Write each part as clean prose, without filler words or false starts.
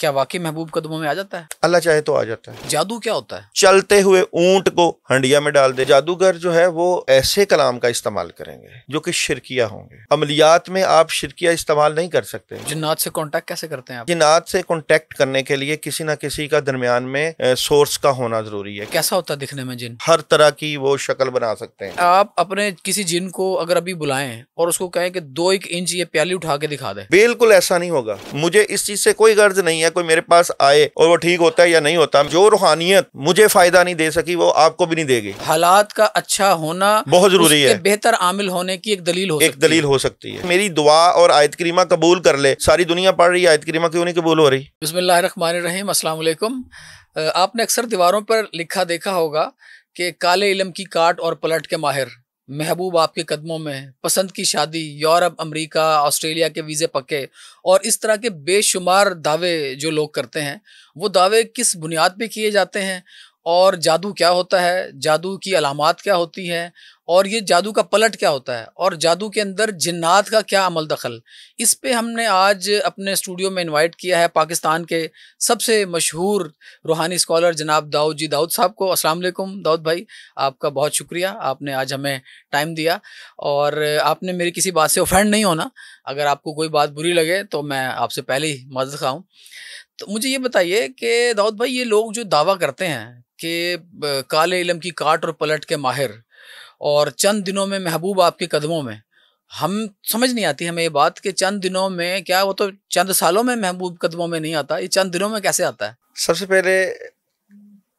क्या वाकई महबूब कदमों में आ जाता है? अल्लाह चाहे तो आ जाता है। जादू क्या होता है? चलते हुए ऊंट को हंडिया में डाल दे। जादूगर जो है वो ऐसे कलाम का इस्तेमाल करेंगे जो कि शिरकिया होंगे। अमलियात में आप शिरकिया इस्तेमाल नहीं कर सकते। जिन्नात से कांटेक्ट कैसे करते हैं आप? जिन्नात से कांटेक्ट करने के लिए किसी ना किसी का दरमियान में सोर्स का होना जरूरी है। कैसा होता है दिखने में जिन? हर तरह की वो शक्ल बना सकते हैं। आप अपने किसी जिन को अगर अभी बुलाएं और उसको कहें कि 2-1 इंच ये प्याली उठा के दिखा दे, बिल्कुल ऐसा नहीं होगा। मुझे इस चीज से कोई गर्ज नहीं है कोई मेरे पास आए और वो ठीक होता है या नहीं होता। जो रूहानियत मुझे फायदा नहीं दे सकी वो आपको भी नहीं देगी। हालात का अच्छा होना बहुत जरूरी है। बेहतर आमिल होने की एक दलील हो सकती है। मेरी दुआ और आयत करीमा कबूल कर ले। सारी दुनिया पढ़ रही है, आयत करीमा क्यों नहीं कबूल हो रही? बिस्मिल्लाहिर्रहमानिर्रहीम। अस्सलाम वालेकुम। आपने अक्सर दीवारों पर लिखा देखा होगा कि काले इल्म की काट और पलट के माहिर, महबूब आपके कदमों में, पसंद की शादी, यूरोप, अमेरिका, ऑस्ट्रेलिया के वीज़े पक्के, और इस तरह के बेशुमार दावे जो लोग करते हैं, वो दावे किस बुनियाद पे किए जाते हैं, और जादू क्या होता है, जादू की अलामात क्या होती हैं, और ये जादू का पलट क्या होता है, और जादू के अंदर जिन्नात का क्या अमल दखल। इस पे हमने आज अपने स्टूडियो में इनवाइट किया है पाकिस्तान के सबसे मशहूर रूहानी स्कॉलर जनाब दाऊद जी दाऊद साहब को। अस्सलाम वालेकुम दाऊद भाई, आपका बहुत शुक्रिया, आपने आज हमें टाइम दिया और आपने मेरी किसी बात से ऑफेंड नहीं होना। अगर आपको कोई बात बुरी लगे तो मैं आपसे पहले ही माज़रत ख़्वाह हूँ। तो मुझे ये बताइए कि दाऊद भाई, ये लोग जो दावा करते हैं कि काले इल्म की काट और पलट के माहिर और चंद दिनों में महबूब आपके कदमों में, हम समझ नहीं आती हमें ये बात कि चंद दिनों में क्या, वो तो चंद सालों में महबूब कदमों में नहीं आता, ये चंद दिनों में कैसे आता है? सबसे पहले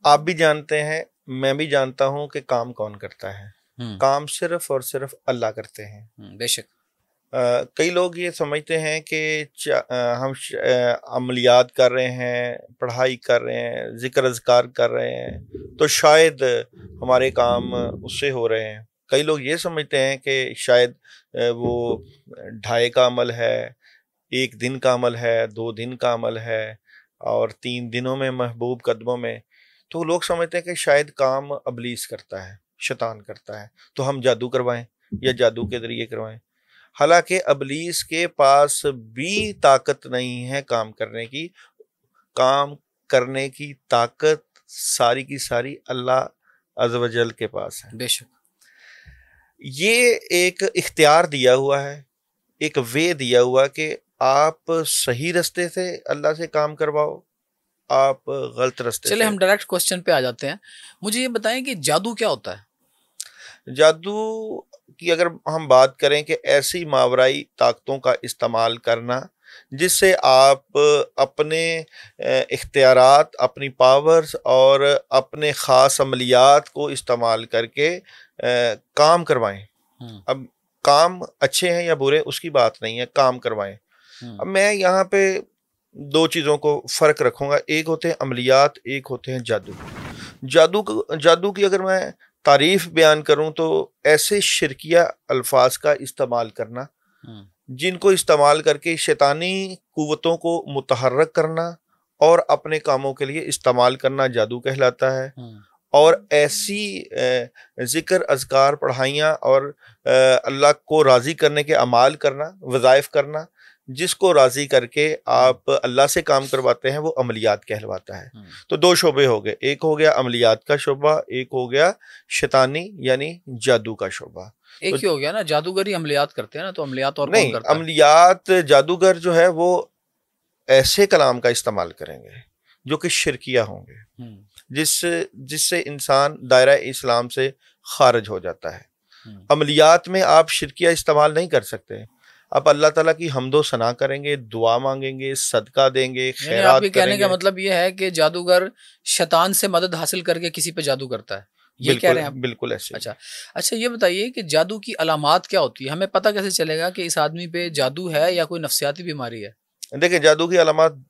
आप भी जानते हैं, मैं भी जानता हूं कि काम कौन करता है। काम सिर्फ और सिर्फ अल्लाह करते हैं। बेशक। कई लोग ये समझते हैं कि हम अमलियात कर रहे हैं, पढ़ाई कर रहे हैं, जिक्र अज़कार कर रहे हैं तो शायद हमारे काम उससे हो रहे हैं। कई लोग ये समझते हैं कि शायद वो 2.5 का अमल है, 1 दिन का अमल है, 2 दिन का अमल है और 3 दिनों में महबूब कदमों में। तो लोग समझते हैं कि शायद काम अबलीस करता है, शैतान करता है, तो हम जादू करवाएं या जादू के जरिए करवाएं। हालांकि अबलीस के पास भी ताकत नहीं है काम करने की। काम करने की ताकत सारी की सारी अल्लाह अज़्ज़ व जल के पास है। बेशक। ये एक इख्तियार दिया हुआ है, एक वे दिया हुआ कि आप सही रास्ते से अल्लाह से काम करवाओ, आप गलत रास्ते से। चले हम डायरेक्ट क्वेश्चन पे आ जाते हैं। मुझे ये बताएं कि जादू क्या होता है? जादू की अगर हम बात करें कि ऐसी मावराई ताकतों का इस्तेमाल करना जिससे आप अपने इख्तियारात, अपनी पावर्स और अपने ख़ास अमलियात को इस्तेमाल करके काम करवाएं। अब काम अच्छे हैं या बुरे उसकी बात नहीं है, काम करवाएं। अब मैं यहाँ पे 2 चीज़ों को फ़र्क रखूँगा, एक होते हैं अमलियात, एक होते हैं जादू। जादू की अगर मैं तारीफ बयान करूं तो ऐसे शिरकिया अल्फाज का इस्तेमाल करना जिनको इस्तेमाल करके शैतानी कुव्वतों को मुतहर्रक करना और अपने कामों के लिए इस्तेमाल करना जादू कहलाता है। और ऐसी जिक्र अज़कार, पढ़ाइयाँ और अल्लाह को राज़ी करने के अमाल करना, वज़ाइफ करना जिसको राज़ी करके आप अल्लाह से काम करवाते हैं, वो अमलियात कहलवाता है। तो 2 शोबे हो गए, एक हो गया अमलियात का शोबा, एक हो गया शैतानी यानी जादू का शोबा। एक ही हो गया ना, जादूगर ही अमलियात करते हैं ना, तो अमलियात और नहीं, कौन करता है? अमलियात जादूगर जो है वो ऐसे कलाम का इस्तेमाल करेंगे जो कि शिरकिया होंगे, जिससे इंसान दायरा इस्लाम से खारिज हो जाता है। अमलियात में आप शिरकिया इस्तेमाल नहीं कर सकते। आप अल्लाह ताला की हम्दो सना करेंगे, दुआ मांगेंगे, सदका देंगे, खैरात आपके कहने करेंगे। का मतलब ये है कि जादूगर शैतान से मदद हासिल करके किसी पे जादू करता है, ये कह रहे हैं आप? बिल्कुल ऐसे। अच्छा, ये बताइए कि जादू की अलामात क्या होती है? हमें पता कैसे चलेगा कि इस आदमी पे जादू है या कोई नफ्सियाती बीमारी है? देखिए, जादू की अलामात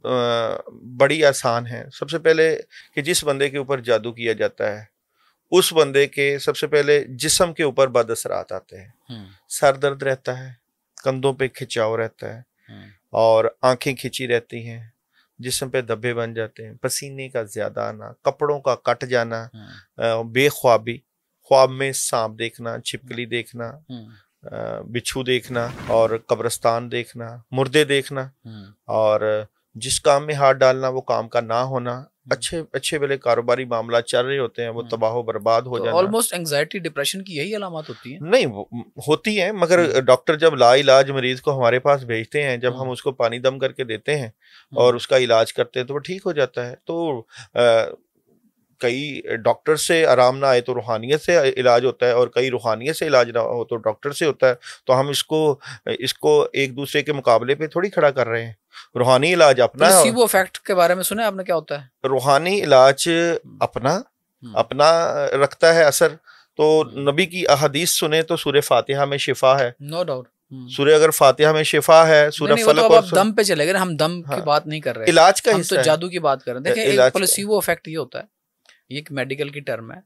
बड़ी आसान है। सबसे पहले कि जिस बंदे के ऊपर जादू किया जाता है उस बंदे के सबसे पहले जिस्म के ऊपर बदअसरात आते हैं। सर दर्द रहता है, कंधों पे खिंचाव रहता है और आंखें खिंची रहती हैं, जिस्म पे धब्बे बन जाते हैं, पसीने का ज्यादा आना, कपड़ों का कट जाना, बेख्वाबी, ख्वाब में सांप देखना, छिपकली देखना, बिच्छू देखना और कब्रिस्तान देखना, मुर्दे देखना और जिस काम में हाथ डालना वो काम का ना होना, अच्छे अच्छे वाले कारोबारी मामला चल रहे होते हैं वो तबाह बर्बाद हो तो जाना। ऑलमोस्ट एंजाइटी डिप्रेशन की यही अलामत होती है? नहीं होती है, मगर डॉक्टर जब लाइलाज मरीज को हमारे पास भेजते हैं, जब हम उसको पानी दम करके देते हैं और उसका इलाज करते हैं तो वो ठीक हो जाता है। तो कई डॉक्टर से आराम ना आए तो रूहानियत से इलाज होता है, और कई रूहानियत से इलाज ना हो तो डॉक्टर से होता है। तो हम इसको इसको एक दूसरे के मुकाबले पे थोड़ी खड़ा कर रहे हैं। रूहानी इलाज अपना है। प्लेसिबो इफेक्ट के बारे में सुना है आपने, क्या होता है? रूहानी इलाज अपना अपना रखता है असर। तो नबी की अहदीस सुने तो सूरह फातिहा में शिफा है, नो डाउट। सूरह अगर फातिहा में शिफा है, सूरह नहीं, फलक तो अब और आप दम पे चले गए ना, हम दम की बात नहीं कर रहे, इलाज का हम हिस्सा तो है। जादू की बात कर रहे हैं। देखिए, एक इलाज प्लेसिबो इफेक्ट ये होता है, ये एक मेडिकल की टर्म है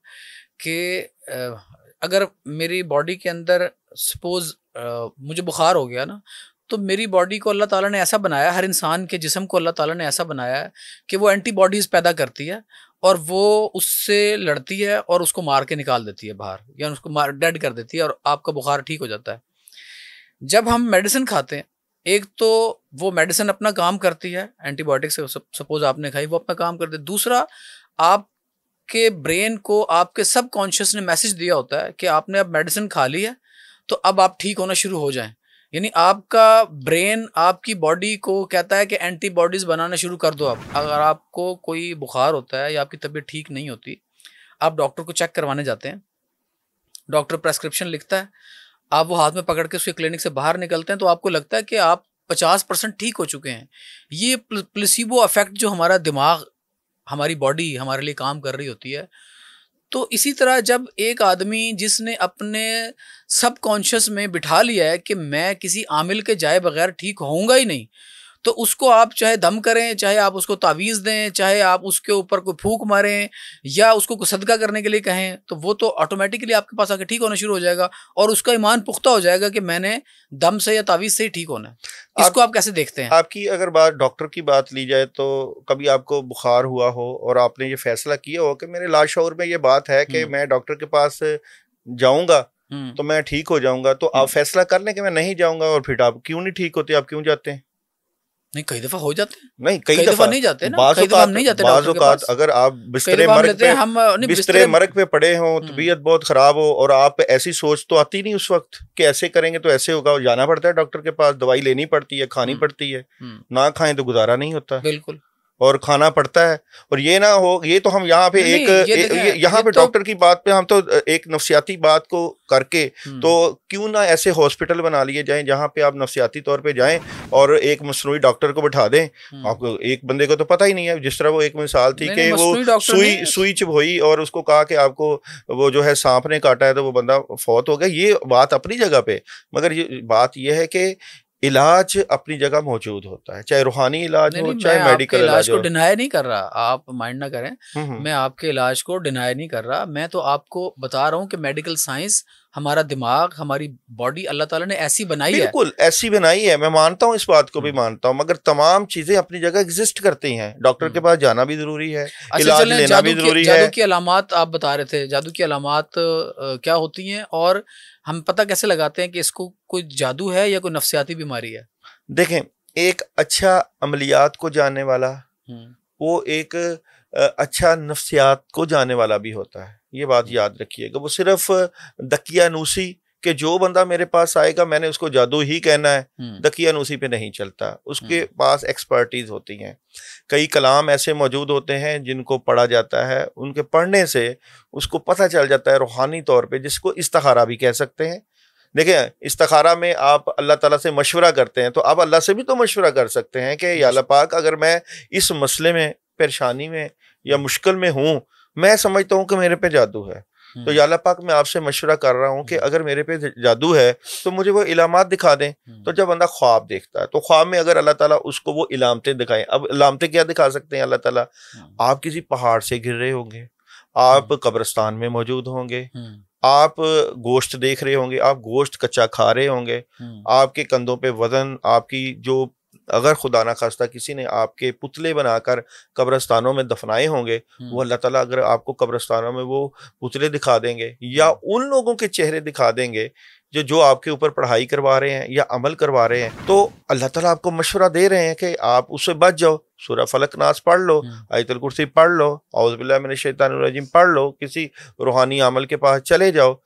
कि अगर मेरी बॉडी के अंदर सपोज मुझे बुखार हो गया ना, तो मेरी बॉडी को अल्लाह ताला ने ऐसा बनाया, हर इंसान के जिस्म को अल्लाह ताला ने ऐसा बनाया है कि वो एंटीबॉडीज पैदा करती है और वो उससे लड़ती है और उसको मार के निकाल देती है बाहर, या उसको मार डेड कर देती है और आपका बुखार ठीक हो जाता है। जब हम मेडिसिन खाते हैं, एक तो वो मेडिसिन अपना काम करती है, एंटीबायोटिक से सपोज आपने खाई, वो अपना काम करती है। दूसरा, आपके ब्रेन को आपके सब कॉन्शियस ने मैसेज दिया होता है कि आपने अब मेडिसिन खा ली है तो अब आप ठीक होना शुरू हो जाएं। यानी आपका ब्रेन आपकी बॉडी को कहता है कि एंटीबॉडीज बनाना शुरू कर दो। आप अगर आपको कोई बुखार होता है या आपकी तबीयत ठीक नहीं होती, आप डॉक्टर को चेक करवाने जाते हैं, डॉक्टर प्रेस्क्रिप्शन लिखता है, आप वो हाथ में पकड़ के उसके क्लिनिक से बाहर निकलते हैं तो आपको लगता है कि आप 50% ठीक हो चुके हैं। ये प्लेसिबो इफेक्ट जो हमारा दिमाग, हमारी बॉडी हमारे लिए काम कर रही होती है। तो इसी तरह जब एक आदमी जिसने अपने सब कॉन्शियस में बिठा लिया है कि मैं किसी आमिल के जाए बगैर ठीक होऊंगा ही नहीं, तो उसको आप चाहे दम करें, चाहे आप उसको तावीज़ दें, चाहे आप उसके ऊपर कोई फूंक मारें या उसको कुछ सदका करने के लिए कहें, तो वो तो ऑटोमेटिकली आपके पास आके ठीक होना शुरू हो जाएगा और उसका ईमान पुख्ता हो जाएगा कि मैंने दम से या तावीज़ से ही ठीक होना है। इसको आप कैसे देखते हैं? आपकी अगर बात डॉक्टर की बात ली जाए तो कभी आपको बुखार हुआ हो और आपने ये फैसला किया हो कि मेरे लाशऊर में ये बात है कि मैं डॉक्टर के पास जाऊंगा तो मैं ठीक हो जाऊंगा, तो आप फैसला कर लें कि मैं नहीं जाऊंगा, और फिर आप क्यों नहीं ठीक होते, आप क्यों जाते हैं? नहीं, कई दफा हो जाते हैं। नहीं, कई दफा नहीं जाते ना, कई दफा हम नहीं जाते डॉक्टर के पास। अगर आप बिस्तरे मरग पे पड़े हो, तबीयत बहुत खराब हो और आप ऐसी सोच तो आती नहीं उस वक्त कि ऐसे करेंगे तो ऐसे होगा, जाना पड़ता है डॉक्टर के पास, दवाई लेनी पड़ती है, खानी पड़ती है, ना खाएं तो गुजारा नहीं होता। बिल्कुल, और खाना पड़ता है। और ये ना हो, ये तो हम यहाँ पे यहाँ पे डॉक्टर की बात पे हम तो एक नफ्सियाती बात को करके, तो क्यों ना ऐसे हॉस्पिटल बना लिए जाएं जहाँ पे आप नफ्सियाती तौर पे जाएं और एक मसनूई डॉक्टर को बैठा दें। आपको एक बंदे को तो पता ही नहीं है, जिस तरह वो एक मिसाल थी कि वो सुई चुभोई और उसको कहा कि आपको वो जो है सांप ने काटा है, तो वो बंदा फौत हो गया। ये बात अपनी जगह पे, मगर ये बात ये है कि इलाज अपनी जगह मौजूद होता है, चाहे रूहानी इलाज हो चाहे मेडिकल इलाज को डिनाई नहीं कर रहा, आप माइंड ना करें, मैं आपके इलाज को डिनाई नहीं कर रहा, मैं तो आपको बता रहा हूँ कि मेडिकल साइंस, हमारा दिमाग, हमारी बॉडी अल्लाह ताला ने ऐसी बनाई है, बिल्कुल ऐसी बनाई है। मैं मानता हूँ, इस बात को भी मानता हूँ, मगर तमाम चीजें अपनी जगह एग्जिस्ट करती हैं। डॉक्टर के पास जाना भी जरूरी है, इलाज लेना भी जरूरी है। जादू की अलामात आप बता रहे थे, जादू की अलामात क्या होती हैं और हम पता कैसे लगाते हैं कि इसको कोई जादू है या कोई नफ्सियाती बीमारी है? देखें, एक अच्छा अमलियात को जानने वाला वो एक अच्छा नफ्सियात को जानने वाला भी होता है। ये बात याद रखिएगा। वो सिर्फ दकियानूसी कि जो बंदा मेरे पास आएगा मैंने उसको जादू ही कहना है, दकियानूसी पे नहीं चलता। उसके पास एक्सपर्टीज होती हैं। कई कलाम ऐसे मौजूद होते हैं जिनको पढ़ा जाता है, उनके पढ़ने से उसको पता चल जाता है रूहानी तौर पे, जिसको इस्तिखारा भी कह सकते हैं। देखिए, इस्तिखारा में आप अल्लाह ताला से मशवरा करते हैं, तो आप अल्लाह से भी तो मशवरा कर सकते हैं कि या अल्लाह पाक, अगर मैं इस मसले में, परेशानी में या मुश्किल में हूँ, मैं समझता हूँ कि मेरे पे जादू है, तो या अल्लाह पाक मैं आपसे मशवरा कर रहा हूँ कि अगर मेरे पे जादू है तो मुझे वो इलामात दिखा दें। तो जब बंदा ख्वाब देखता है तो ख्वाब में अगर अल्लाह ताला उसको वो इलामतें दिखाएं, अब इलामतें क्या दिखा सकते हैं अल्लाह ताला? आप किसी पहाड़ से गिर रहे होंगे, आप कब्रिस्तान में मौजूद होंगे, आप गोश्त देख रहे होंगे, आप गोश्त कच्चा खा रहे होंगे, आपके कंधों पे वजन, आपकी जो, अगर खुदा ना खास्ता किसी ने आपके पुतले बनाकर कब्रिस्तानों में दफनाए होंगे, वो अल्लाह ताला अगर आपको कब्रिस्तानों में वो पुतले दिखा देंगे या उन लोगों के चेहरे दिखा देंगे जो आपके ऊपर पढ़ाई करवा रहे हैं या अमल करवा रहे हैं, तो अल्लाह ताला आपको मशवरा दे रहे हैं कि आप उससे बच जाओ। सूरह फलक नास पढ़ लो, आयतुल कुर्सी पढ़ लो, औज़ु बिल्लाहि मिनश शैतानिर रजीम पढ़ लो, किसी रूहानी अमल के पास चले जाओ।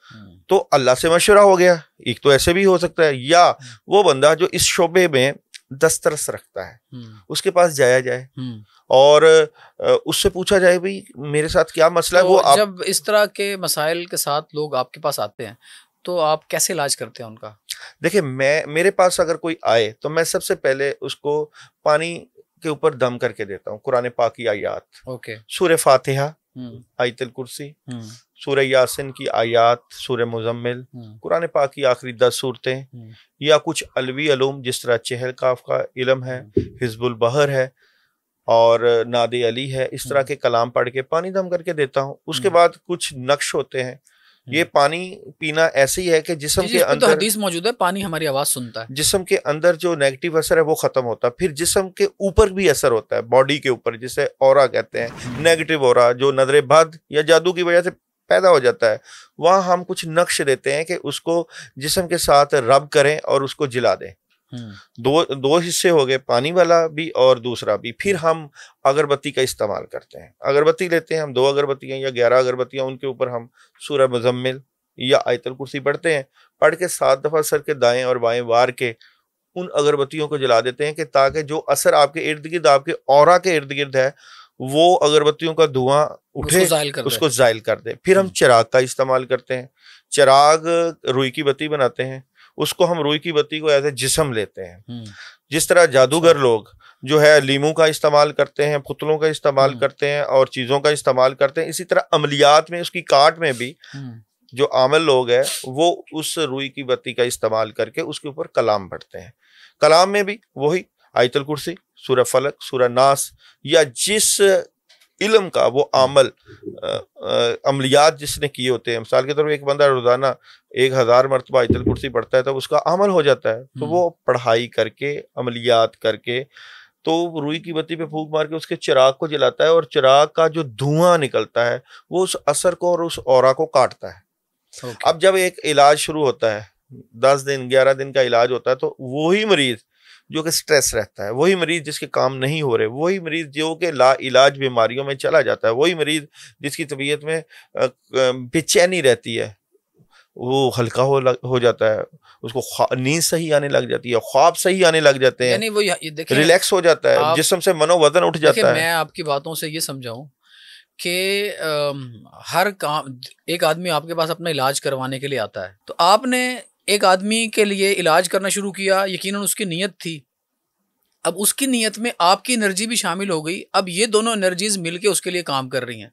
तो अल्लाह से मशवरा हो गया। एक तो ऐसे भी हो सकता है, या वो बंदा जो इस शोबे में दस्तरस रखता है उसके पास जाया जाए और उससे पूछा जाए भाई मेरे साथ क्या मसला है। तो वो जब इस तरह के मसाइल के साथ लोग आपके पास आते हैं तो आप कैसे इलाज करते हैं उनका? देखिए, मेरे पास अगर कोई आए तो मैं सबसे पहले उसको पानी के ऊपर दम करके देता हूँ। कुरान पाक की आयत, ओके, सूरह फातिहा, आयतुल कुर्सी, सूरह यासीन की आयत, सूरह मुजम्मिल, कुरान पाक की आखिरी 10 सूरतें, या कुछ अलवी अलूम जिस तरह चहल काफ का इल्म है, हिज़्बुल बहर है और नादे अली है, इस तरह के कलाम पढ़ के पानी दम करके देता हूँ। उसके बाद कुछ नक्श होते हैं। ये पानी पीना ऐसे ही है कि जिस्म के अंदर, तो हदीस मौजूद है, पानी हमारी आवाज सुनता है, जिस्म के अंदर जो नेगेटिव असर है वो खत्म होता है। फिर जिस्म के ऊपर भी असर होता है, बॉडी के ऊपर, जिसे ऑरा कहते हैं, नेगेटिव ऑरा जो नजरे बद या जादू की वजह से पैदा हो जाता है। वहां हम कुछ नक्श देते हैं कि उसको जिस्म के साथ रब करें और उसको जिला दें। दो हिस्से हो गए, पानी वाला भी और दूसरा भी। फिर हम अगरबत्ती का इस्तेमाल करते हैं। अगरबत्ती लेते हैं हम, 2 अगरबत्तियां या 11 अगरबत्तियां, उनके ऊपर हम सूरह मुजम्मिल या आयतुल कुर्सी पढ़ते हैं। पढ़ के 7 दफा सर के दाएं और बाएं वार के उन अगरबत्तियों को जला देते हैं कि ताकि जो असर आपके इर्द गिर्द, आपके औरा के इर्द गिर्द है, वो अगरबत्तियों का धुआं उठे, उसको जायल कर दे। फिर हम चिराग का इस्तेमाल करते हैं। चिराग रुई की बत्ती बनाते हैं, उसको हम रुई की बत्ती को ऐसे जिस्म लेते हैं। जिस तरह जादूगर लोग जो है लीमू का इस्तेमाल करते हैं, पुतलों का इस्तेमाल करते हैं और चीज़ों का इस्तेमाल करते हैं, इसी तरह अमलियात में, उसकी काट में भी जो आमल लोग हैं वो उस रुई की बत्ती का इस्तेमाल करके उसके ऊपर कलाम पढ़ते हैं। कलाम में भी वही आयतुल कुर्सी, सूरह फलक, सूरह नास, या जिस इल्म का वो अमल अमलियात जिसने किए होते हैं। मिसाल के तौर पर एक बंदा रोजाना 1000 मरतबा आयतुल कुर्सी पढ़ता है, तब उसका अमल हो जाता है। तो वो पढ़ाई करके, अमलियात करके, तो रुई की बत्ती पे फूंक मार के उसके चिराग को जलाता है और चिराग का जो धुआं निकलता है वो उस असर को और उस औरा को काटता है। अब जब एक इलाज शुरू होता है, 10 दिन 11 दिन का इलाज होता है, तो वही मरीज जो कि स्ट्रेस रहता है, वही मरीज जिसके काम नहीं हो रहे, वही मरीज जो कि ला इलाज बीमारियों में चला जाता है, वही मरीज जिसकी तबीयत में बेचैनी रहती है, वो हल्का हो जाता है, उसको नींद सही आने लग जाती है, ख्वाब सही आने लग जाते हैं, यानी वो रिलैक्स हो जाता है, जिस्म से मनोवजन उठ जाता है। मैं आपकी बातों से ये समझाऊं कि हर काम, एक आदमी आपके पास अपना इलाज करवाने के लिए आता है, तो आपने एक आदमी के लिए इलाज करना शुरू किया, यकीनन उसकी नीयत थी। अब उसकी नीयत में आपकी एनर्जी भी शामिल हो गई। अब ये दोनों एनर्जीज मिलके उसके लिए काम कर रही हैं,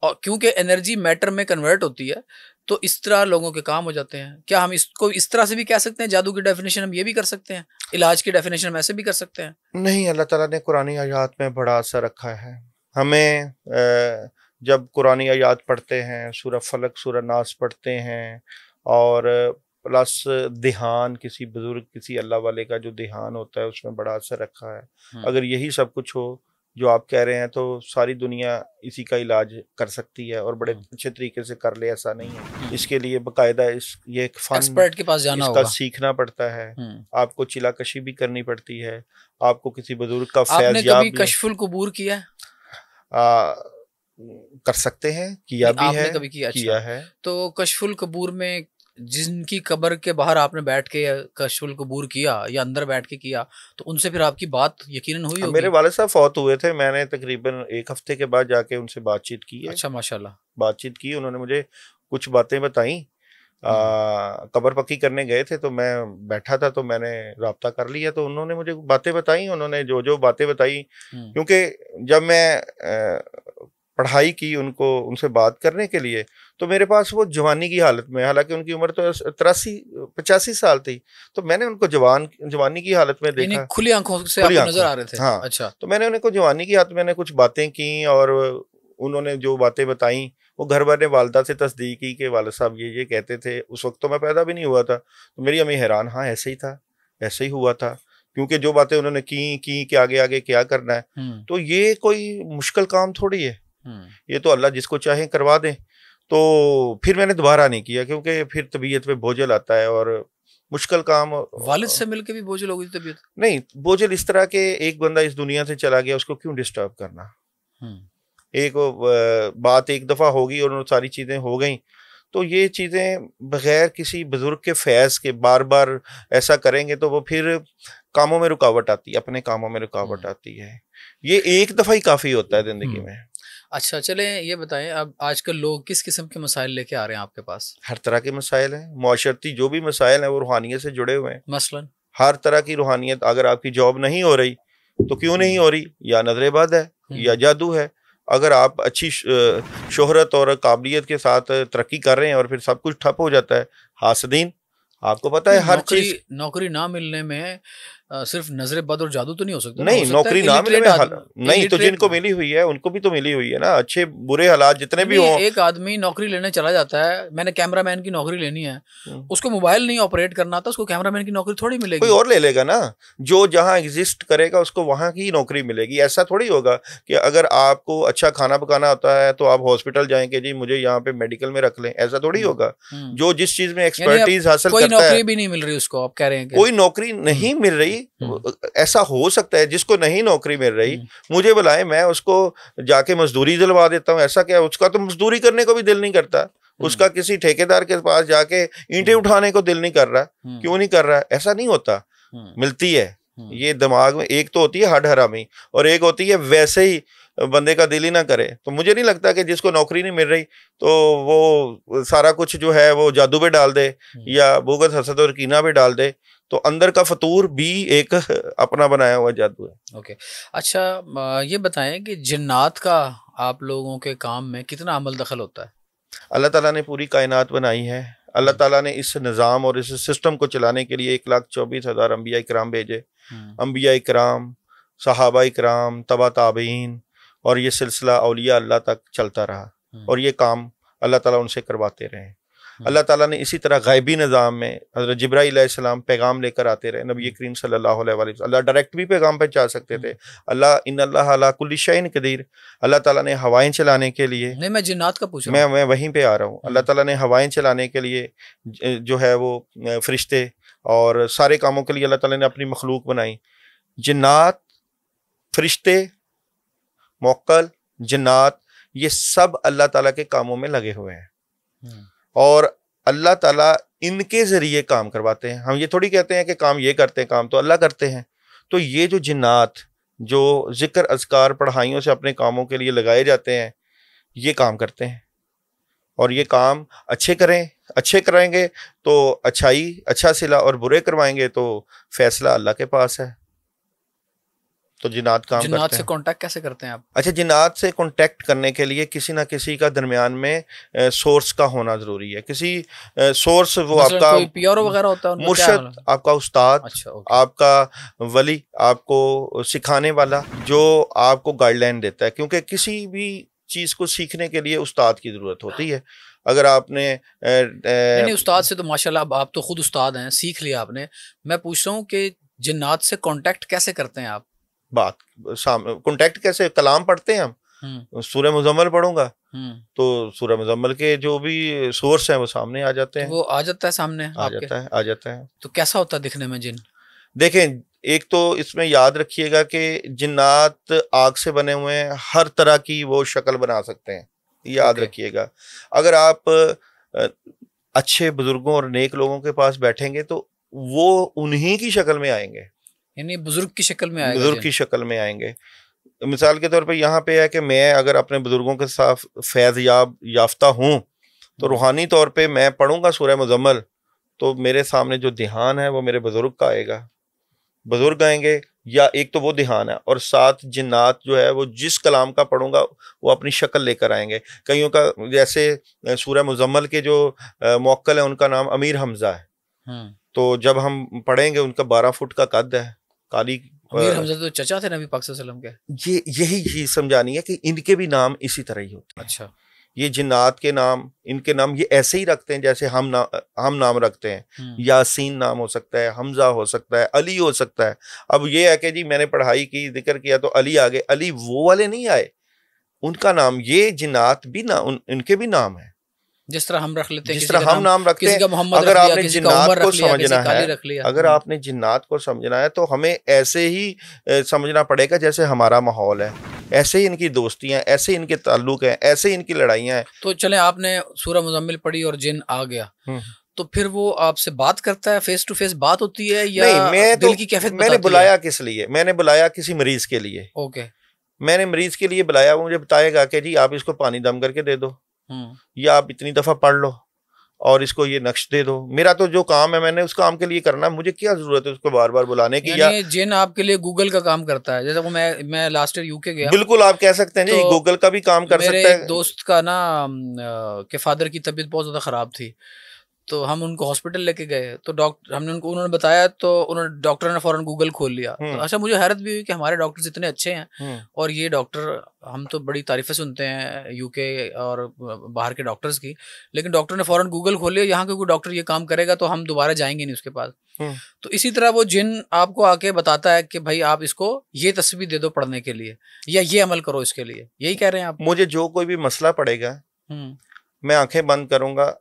और क्योंकि एनर्जी मैटर में कन्वर्ट होती है, तो इस तरह लोगों के काम हो जाते हैं। क्या हम इसको इस तरह से भी कह सकते हैं? जादू की डेफिनेशन हम ये भी कर सकते हैं, इलाज की डेफिनेशन हम ऐसे भी कर सकते हैं? नहीं, अल्लाह ताला ने कुरानी आयत में बड़ा असर रखा है। हमें जब कुरानी आयत पढ़ते हैं, सूरह फलक, सूरह नास पढ़ते हैं, और प्लस ध्यान, किसी बुजुर्ग, किसी अल्लाह वाले का जो ध्यान होता है, उसमें बड़ा असर रखा है। अगर यही सब कुछ हो जो आप कह रहे हैं, तो सारी दुनिया इसी का इलाज कर सकती है और बड़े अच्छे तरीके से कर ले। ऐसा नहीं है, इसके लिए बाकायदा ये एक फन, एक्सपर्ट के पास जाना इसका होगा, सीखना पड़ता है, आपको चिलाकशी भी करनी पड़ती है, आपको किसी बुजुर्ग का आपने फैज़ कभी कश्फुल कुबूर किया? कर सकते हैं, किया भी आपने है, कभी किया? किया है। तो कश्फुल कुबूर में जिनकी कब्र के बाहर आपने बैठ के कश्फुल कुबूर किया या अंदर बैठ के किया, तो उनसे फिर आपकी बात यकीनन हुई होगी? मेरे वालिद साहब फौत हुए थे, मैंने तकरीबन 1 हफ्ते के बाद जाके उनसे बातचीत की है। अच्छा, माशाल्लाह। बातचीत की, उन्होंने मुझे कुछ बातें बताई। कब्र पक्की करने गए थे, तो मैं बैठा था, तो मैंने राब्ता कर लिया, तो उन्होंने मुझे बातें बताई। उन्होंने जो बातें बताई, क्योंकि जब मैं पढ़ाई की उनसे बात करने के लिए, तो मेरे पास वो जवानी की हालत में, हालांकि उनकी उम्र तो 83-85 साल थी, तो मैंने उनको जवानी की हालत में देखा, खुली आंखों से आपको नजर आ रहे थे। हाँ, अच्छा। तो मैंने उनको जवानी की हालत में, मैंने कुछ बातें की, और उन्होंने जो बातें बताई वो घर वाले वालदा से तस्दीक की कि वालिद साहब ये कहते थे। उस वक्त तो मैं पैदा भी नहीं हुआ था, तो मेरी अम्मी हैरान, हाँ ऐसे ही था, ऐसे ही हुआ था, क्योंकि जो बातें उन्होंने की कि आगे आगे क्या करना है, तो ये कोई मुश्किल काम थोड़ी है, ये तो अल्लाह जिसको चाहे करवा दे। तो फिर मैंने दोबारा नहीं किया, क्योंकि फिर तबीयत पे बोझल आता है और मुश्किल काम। वालिद से मिलके भी बोझल हो गई तबीयत? नहीं, बोझल इस तरह के, एक बंदा इस दुनिया से चला गया, उसको क्यों डिस्टर्ब करना। एक बात एक दफा होगी और सारी चीजें हो गई, तो ये चीजें बगैर किसी बुजुर्ग के फैज के बार बार ऐसा करेंगे तो वो फिर कामों में रुकावट आती है, अपने कामों में रुकावट आती है। ये एक दफा ही काफी होता है जिंदगी में। अच्छा, चले ये बताएं, अब आजकल लोग किस किस्म के मसाइल लेके आ रहे हैं आपके पास? हर तरह के मसाइल हैं, मुआशरती जो भी मसाइल हैं वो रूहानियत से जुड़े हुए हैं। मसलन हर तरह की रूहानियत। अगर आपकी जॉब नहीं हो रही तो क्यों नहीं हो रही, या नजरेबद है या जादू है। अगर आप अच्छी शोहरत और काबिलियत के साथ तरक्की कर रहे हैं और फिर सब कुछ ठप हो जाता है, हासदीन। आपको पता है हर चीज, नौकरी ना मिलने में सिर्फ नजरे बद और जादू तो नहीं हो सकता? नहीं, नौकरी ना मिलने में नहीं, तो जिनको मिली हुई है उनको भी तो मिली हुई है ना। अच्छे बुरे हालात जितने भी हों, एक आदमी नौकरी लेने चला जाता है, मैंने कैमरामैन की नौकरी लेनी है, उसको मोबाइल नहीं ऑपरेट करना था, उसको कैमरामैन की नौकरी थोड़ी मिलेगी। कोई और ले लेगा ना, जो जहां एग्जिस्ट करेगा उसको वहां की नौकरी मिलेगी। ऐसा थोड़ी होगा कि अगर आपको अच्छा खाना पकाना होता है तो आप हॉस्पिटल जाएंगे, जी मुझे यहाँ पे मेडिकल में रख लें, ऐसा थोड़ी होगा। जो जिस चीज में एक्सपर्टीज हासिल करता है, कोई नौकरी भी नहीं मिल रही उसको, आप कह रहे हैं कोई नौकरी नहीं मिल रही। ऐसा हो सकता है जिसको नहीं नौकरी मिल रही मुझे बुलाए, मैं उसको जाके मजदूरी दिलवा देता हूँ। ऐसा क्या, उसका तो मजदूरी करने को भी दिल नहीं करता, उसका किसी ठेकेदार के पास जाके ईंटें उठाने को दिल नहीं कर रहा। क्यों नहीं कर रहा? ऐसा नहीं होता, मिलती है। ये दिमाग में एक तो होती है हड हरामी और एक होती है वैसे ही बंदे का दिल ही ना करे। तो मुझे नहीं लगता कि जिसको नौकरी नहीं मिल रही तो वो सारा कुछ जो है वो जादू पे डाल दे या बोगस हसद और कीना पे डाल दे। तो अंदर का फतूर भी एक अपना बनाया हुआ जादू है। ओके, अच्छा ये बताएं कि जिन्नात का आप लोगों के काम में कितना अमल दखल होता है? अल्लाह ताला ने पूरी कायनात बनाई है। अल्लाह ताला ने इस निज़ाम और इस सिस्टम को चलाने के लिए 1,24,000 अम्बिया इकराम भेजे। अम्बिया इकराम, सहाबा इकराम, तबा ताबईन, और ये सिलसिला औलिया अल्लाह तक चलता रहा और ये काम अल्लाह ताला उनसे करवाते रहे। अल्लाह ताला ने इसी तरह गैबी निज़ाम में हज़रत जिब्राईल अलैहिस्सलाम पैगाम लेकर आते रहे। नबी करीम सल्लल्लाहु अलैहि वसल्लम अल्लाह डायरेक्ट भी पैगाम पहुंचा सकते थे। अल्लाह इन्नल्लाह अला कुल्ली शैइन कदीर, अल्लाह ताला ने हवाएं चलाने के लिए, नहीं मैं जिन्नात का पूछ रहा हूं, मैं वहीं पे आ रहा हूँ। अल्लाह ताला ने हवाएं चलाने के लिए जो है वो फरिश्ते और सारे कामों के लिए अल्लाह ताला ने अपनी मखलूक बनाई। जिन्नात, फरिश्ते, मोक्कल, जिन्नात, ये सब अल्लाह ताला के कामों में लगे हुए हैं और अल्लाह ताला इनके जरिए काम करवाते हैं। हम ये थोड़ी कहते हैं कि काम ये करते हैं, काम तो अल्लाह करते हैं। तो ये जो जिन्नात जो जिक्र अज़कार पढ़ाइयों से अपने कामों के लिए लगाए जाते हैं, ये काम करते हैं और ये काम अच्छे करें, अच्छे कराएंगे तो अच्छाई, अच्छा सिला, और बुरे करवाएंगे तो फैसला अल्लाह के पास है। तो जिन्नात काम जिन्नात करते से हैं। कांटेक्ट कैसे करते हैं आप? अच्छा, जिन्नात से कांटेक्ट करने के लिए किसी ना किसी का दरमियान में सोर्स का होना जरूरी है। किसी सोर्स, वो आपका कोई पियारो वगैरह होता है, मुर्शद, आपका उस्ताद, अच्छा, आपका वली, आपको सिखाने वाला जो आपको गाइडलाइन देता है। क्योंकि किसी भी चीज को सीखने के लिए उस्ताद की जरूरत होती है। अगर आपने नहीं उस्ताद से तो माशाल्लाह आप तो खुद उस्ताद हैं, सीख लिया आपने। मैं पूछ रहा हूँ कि जिन्नात से कांटेक्ट कैसे करते हैं आप? बात कांटेक्ट कैसे, कलाम पढ़ते हैं हम, सूरह मुजम्मल पढ़ूंगा तो सूरह मुजम्मल के जो भी सोर्स हैं वो सामने आ जाते हैं। वो आ जाता है सामने, आ जाता है। तो कैसा होता है दिखने में जिन? देखें, एक तो इसमें याद रखिएगा कि जिन्नात आग से बने हुए हैं, हर तरह की वो शक्ल बना सकते हैं, याद रखिएगा। अगर आप अच्छे बुजुर्गों और नेक लोगों के पास बैठेंगे तो वो उन्हीं की शक्ल में आएंगे, यानी बुजुर्ग की शक्ल में आएगा, बुजुर्ग की शक्ल में आएंगे। मिसाल के तौर पे यहाँ पे है कि मैं अगर अपने बुजुर्गों के साथ फैज़ याफ्ता हूँ तो रूहानी तौर पे मैं पढ़ूंगा सूरह मुजम्मल तो मेरे सामने जो ध्यान है वो मेरे बुजुर्ग का आएगा, बुजुर्ग आएंगे, या एक तो वो ध्यान है, और साथ जिन्नात जो है वो जिस कलाम का पढ़ूंगा वो अपनी शक्ल लेकर आएंगे। कईयों का, जैसे सूरह मुजम्मल के जो मौक्कल है उनका नाम अमीर हमजा है, तो जब हम पढ़ेंगे उनका 12 फुट का कद है, काली। अमीर हमजा तो चचा थे नबी पाक सल्लल्लाहु अलैहि वसल्लम के। ये यही चीज समझानी है कि इनके भी नाम इसी तरह ही होते हैं। अच्छा, ये जिन्नात के नाम, इनके नाम ये ऐसे ही रखते हैं जैसे हम नाम रखते हैं। यासीन नाम हो सकता है, हमजा हो सकता है, अली हो सकता है। अब ये है कि जी मैंने पढ़ाई की, जिक्र किया तो अली आ गए, अली वो वाले नहीं आए, उनका नाम, ये जिन्नात भी ना इनके भी नाम है। जिस तरह हम रख लेते हैं, जिस तरह हम नाम रखते हैं। अगर आपने जिन्नात को समझना है, अगर आपने जिन्नात को समझना है तो हमें ऐसे ही समझना पड़ेगा जैसे हमारा माहौल है, ऐसे ही इनकी दोस्तियां, ऐसे ही इनके ताल्लुक हैं, ऐसे ही इनकी लड़ाइयां हैं। तो चले आपने सूरह मुज़म्मिल पढ़ी और जिन आ गया, तो फिर वो आपसे बात करता है, फेस टू फेस बात होती है या नहीं? मैं दिल की कैफियत मैंने बुलाया किस लिए? मैंने बुलाया किसी मरीज के लिए। ओके, मैंने मरीज के लिए बुलाया, वो मुझे बताएगा कि जी आप इसको पानी दम करके दे दो, या आप इतनी दफा पढ़ लो और इसको ये नक्श दे दो। मेरा तो जो काम है मैंने उस काम के लिए करना है, मुझे क्या जरूरत है उसको बार बार बुलाने की। या जिन आपके लिए गूगल का काम करता है, जैसे वो मैं लास्ट ईयर यूके गया। बिल्कुल आप कह सकते हैं जी, तो गूगल का भी काम कर सकता है। मेरे दोस्त का ना के फादर की तबीयत बहुत ज्यादा खराब थी, तो हम उनको हॉस्पिटल लेके गए, तो उन्होंने बताया, तो उन्होंने डॉक्टर ने फौरन गूगल खोल लिया। तो अच्छा, मुझे हैरत भी हुई कि हमारे डॉक्टर्स इतने अच्छे हैं, और ये डॉक्टर, हम तो बड़ी तारीफें सुनते हैं यूके और बाहर के डॉक्टर्स की, लेकिन डॉक्टर ने फौरन गूगल खोल लिया, यहाँ का कोई डॉक्टर ये काम करेगा तो हम दोबारा जाएंगे नहीं उसके पास। तो इसी तरह वो जिन आपको आके बताता है कि भाई आप इसको ये तस्वीर दे दो पढ़ने के लिए, या ये अमल करो इसके लिए, यही कह रहे हैं आप? मुझे जो कोई भी मसला पड़ेगा, मैं आंखें बंद करूंगा,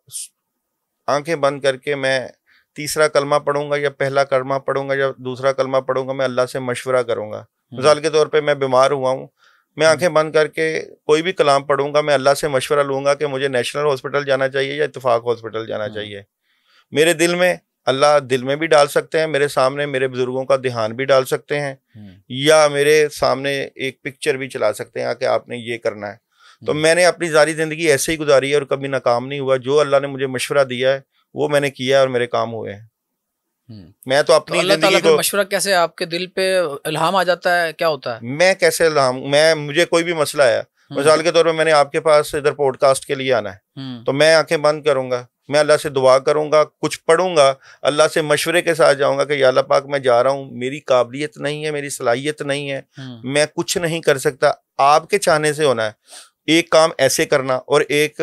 आंखें बंद करके मैं तीसरा कलमा पढ़ूंगा या पहला कलमा पढ़ूंगा या दूसरा कलमा पढ़ूंगा, मैं अल्लाह से मशवरा करूंगा। मिसाल के तौर पे मैं बीमार हुआ हूँ, मैं आंखें बंद करके कोई भी कलाम पढ़ूंगा, मैं अल्लाह से मशवरा लूंगा कि मुझे नेशनल हॉस्पिटल जाना चाहिए या इत्तेफाक हॉस्पिटल जाना चाहिए। मेरे दिल में, अल्लाह दिल में भी डाल सकते हैं, मेरे सामने मेरे बुजुर्गों का ध्यान भी डाल सकते हैं, या मेरे सामने एक पिक्चर भी चला सकते हैं कि आपने ये करना है। तो मैंने अपनी सारी जिंदगी ऐसे ही गुजारी है और कभी नाकाम नहीं हुआ। जो अल्लाह ने मुझे मशवरा दिया है वो मैंने किया है और मेरे काम हुए हैं। मैं तो अपनी जिंदगी को, मशवरा कैसे आपके दिल पे इल्हाम आ जाता है, क्या होता है? मैं कैसे इल्हाम, मुझे कोई भी मसला है, मिसाल के तौर पे मैंने आपके पास इधर पॉडकास्ट के लिए आना है, तो मैं आंखें बंद करूंगा, मैं अल्लाह से दुआ करूंगा, कुछ पढ़ूंगा, अल्लाह से मशवरे के साथ जाऊंगा कि या अल्लाह पाक मैं जा रहा हूँ, मेरी काबिलियत नहीं है, मेरी सलाहियत नहीं है, मैं कुछ नहीं कर सकता, आपके चाहने से होना है। एक काम ऐसे करना और एक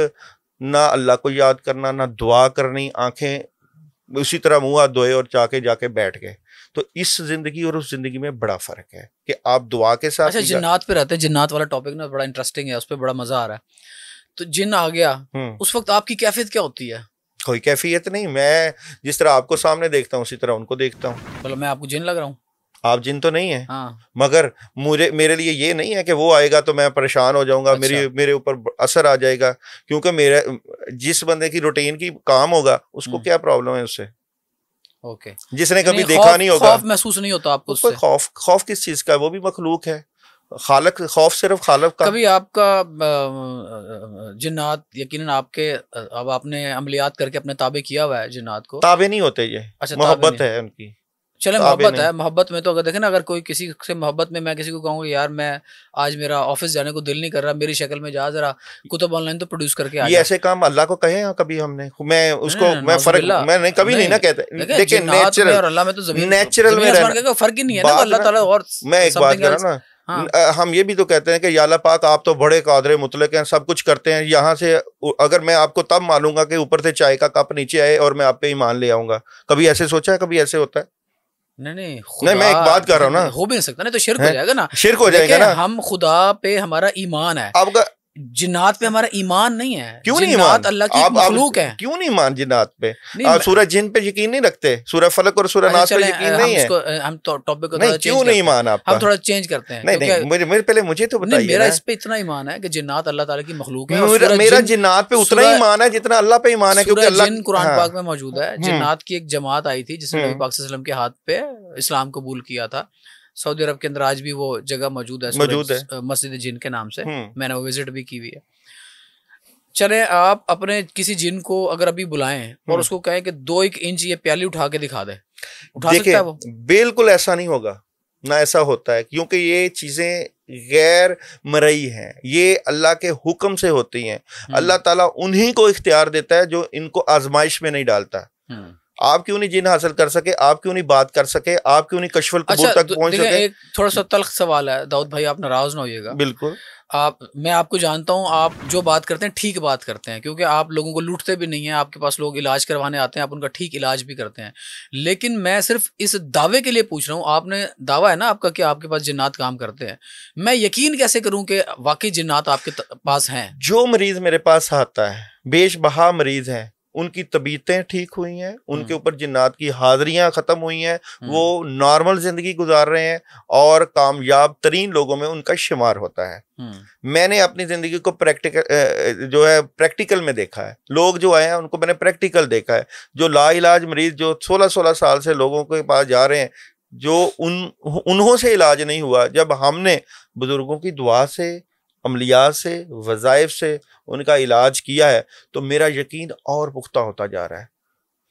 ना अल्लाह को याद करना, ना दुआ करनी, आंखें उसी तरह मुंह हाथ धोए और जाके बैठ गए। तो इस जिंदगी और उस जिंदगी में बड़ा फर्क है कि आप दुआ के साथ। अच्छा, जिन्नात पे रहते हैं, जिन्नात वाला टॉपिक ना बड़ा इंटरेस्टिंग है, उस पर बड़ा मजा आ रहा है। तो जिन आ गया, उस वक्त आपकी कैफियत क्या होती है? कोई कैफियत नहीं, मैं जिस तरह आपको सामने देखता हूँ उसी तरह उनको देखता हूँ। मतलब मैं आपको जिन लग रहा हूँ? आप जिन तो नहीं है। हाँ। मगर मेरे लिए ये नहीं है कि वो आएगा तो मैं परेशान हो जाऊंगा। अच्छा। मेरे ऊपर असर आ जाएगा, क्योंकि मेरा जिस बंदे की रूटीन की काम होगा उसको क्या प्रॉब्लम है उससे? ओके। जिसने कभी देखा नहीं होगा, खौफ महसूस नहीं होता आपको उससे? खौफ किस चीज का? वो भी मखलूक है। खालक, खौफ सिर्फ खालक का। कभी आपका जिन्नात, यकीनन आपके, अब आपने अमलियात करके अपने ताबे किया हुआ है जिन्नात को? ताबे नहीं होते ये। अच्छा, मोहब्बत है उनकी। चले, मोहब्बत है। मोहब्बत में तो अगर देखें ना, अगर कोई किसी से मोहब्बत में, मैं किसी को कहूँगा यार मैं आज मेरा ऑफिस जाने को दिल नहीं कर रहा, मेरी शक्ल में जा जरा कुतुब ऑनलाइन तो प्रोड्यूस करके आ। ये ऐसे काम अल्लाह को कहे या कभी हमने, मैं उसको मैं फर्क मैं कभी नहीं ना कहता, लेकिन नेचुरल और अल्लाह में तो नेचुरल में रहना फर्क ही नहीं है ना अल्लाह ताला। और मैं एक बात कर रहा ना, हम ये भी तो कहते हैं कि या अल्लाह पाक आप तो बड़े कादरे मुतलक हैं, सब कुछ करते हैं। यहाँ से अगर मैं आपको तब मानूंगा कि ऊपर से चाय का कप नीचे आए और मैं आप पे ईमान ले आऊंगा, कभी ऐसे सोचा है? कभी ऐसे होता है? नहीं, मैं एक बात कर रहा हूँ ना, हो भी नहीं सकता, नहीं तो शिर्क हो जाएगा ना, शिर्क हो जाएगा ना। हम खुदा पे हमारा ईमान है, आपका जिन्नात पे हमारा ईमान नहीं है। क्यों नहीं ईमान? अल्लाह की मखलूक है, क्यों नहीं ईमान जिन्नात पे? सूरह जिन पे यकीन नहीं रखते, सूरह फलक और सूरह नास पे यकीन नहीं है। हम टॉपिक को नहीं, क्यों नहीं ईमान आपका? हम थोड़ा चेंज करते हैं। नहीं, पहले मुझे तो बताइए। मेरा इस पे इतना ईमान है कि जिन्नात अल्लाह ताला की मखलूक है। मेरा जिन्नात पे उतना ही ईमान है जितना अल्लाह पे ईमान है, क्योंकि अल्लाह जिन कुरान पाक में मौजूद है। जिन्नात की एक जमात आई थी जिसने नबी पाक सल्लल्लाहु अलैहि वसल्लम के हाथ पे इस्लाम कबूल किया था। सऊदी अरब के अंदर आज भी वो जगह मौजूद है, मस्जिद जिन के नाम से। मैंने वो विजिट भी की हुई है। चले, आप अपने किसी जिन को अगर अभी बुलाएं और उसको कहें कि 2-1 इंच ये प्याली उठा के दिखा दे, उठा सकता है वो? बिल्कुल ऐसा नहीं होगा ना, ऐसा होता है क्योंकि ये चीजें गैर मरई हैं, ये अल्लाह के हुक्म से होती हैं। अल्लाह ताला उन्हीं को इख्तियार देता है जो इनको आजमाइश में नहीं डालता। आप क्यों नहीं जिन हासिल कर सके, आप क्यों नहीं बात कर सके, आप क्यों नहीं कश्फल कबूर तक पहुंच सके। एक थोड़ा सा तल्ख सवाल है दाऊद भाई, आप नाराज ना होइएगा। बिल्कुल। मैं आपको जानता हूँ, आप जो बात करते हैं ठीक बात करते हैं, क्योंकि आप लोगों को लूटते भी नहीं हैं। आपके पास लोग इलाज करवाने आते हैं, आप उनका ठीक इलाज भी करते हैं। लेकिन मैं सिर्फ इस दावे के लिए पूछ रहा हूँ, आपने दावा है ना आपका कि आपके पास जिन्नात काम करते हैं, मैं यकीन कैसे करूँ कि वाकई जिन्नात आपके पास हैं? जो मरीज मेरे पास आता है, बेशबहा मरीज हैं, उनकी तबीयतें ठीक हुई हैं, उनके ऊपर जिन्नात की हाजिरियां खत्म हुई हैं, वो नॉर्मल जिंदगी गुजार रहे हैं और कामयाब तरीन लोगों में उनका शुमार होता है। मैंने अपनी जिंदगी को प्रैक्टिकल में देखा है। लोग जो आए हैं उनको मैंने प्रैक्टिकल देखा है। जो लाइलाज मरीज जो 16-16 साल से लोगों के पास जा रहे हैं, जो उन्हों से इलाज नहीं हुआ, जब हमने बुजुर्गों की दुआ से, अमलियात से, वज़ाइफ से उनका इलाज किया है, तो मेरा यकीन और पुख्ता होता जा रहा है।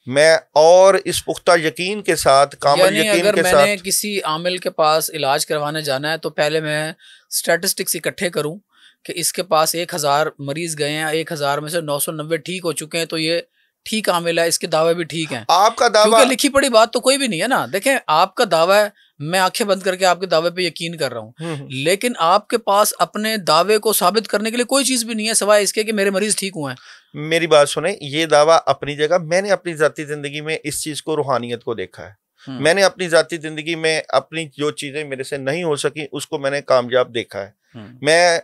मैं और इस पुख्ता यकीन के साथ, कामिल यकीन अगर के मैंने साथ, किसी आमिल के पास इलाज करवाने जाना है तो पहले मैं स्टैटिस्टिक्स इकट्ठे करूं कि इसके पास 1000 मरीज गए हैं, 1000 में से 990 ठीक हो चुके हैं, तो ये ठीक आमिल है, इसके दावे भी ठीक हैं। आपका दावा, क्योंकि लिखी पड़ी बात तो कोई भी नहीं है ना। देखें, आपका दावा है, मैं आंखें बंद करके आपके दावे पे यकीन कर रहा हूँ, लेकिन आपके पास अपने दावे को साबित करने के लिए कोई चीज भी नहीं है सिवाय इसके कि मेरे मरीज ठीक हुए हैं। मेरी बात सुने, ये दावा अपनी जगह, मैंने अपनी जाती जिंदगी में इस चीज को, रूहानियत को देखा है। मैंने अपनी जाती जिंदगी में अपनी जो चीजें मेरे से नहीं हो सकी उसको मैंने कामयाब देखा है। मैं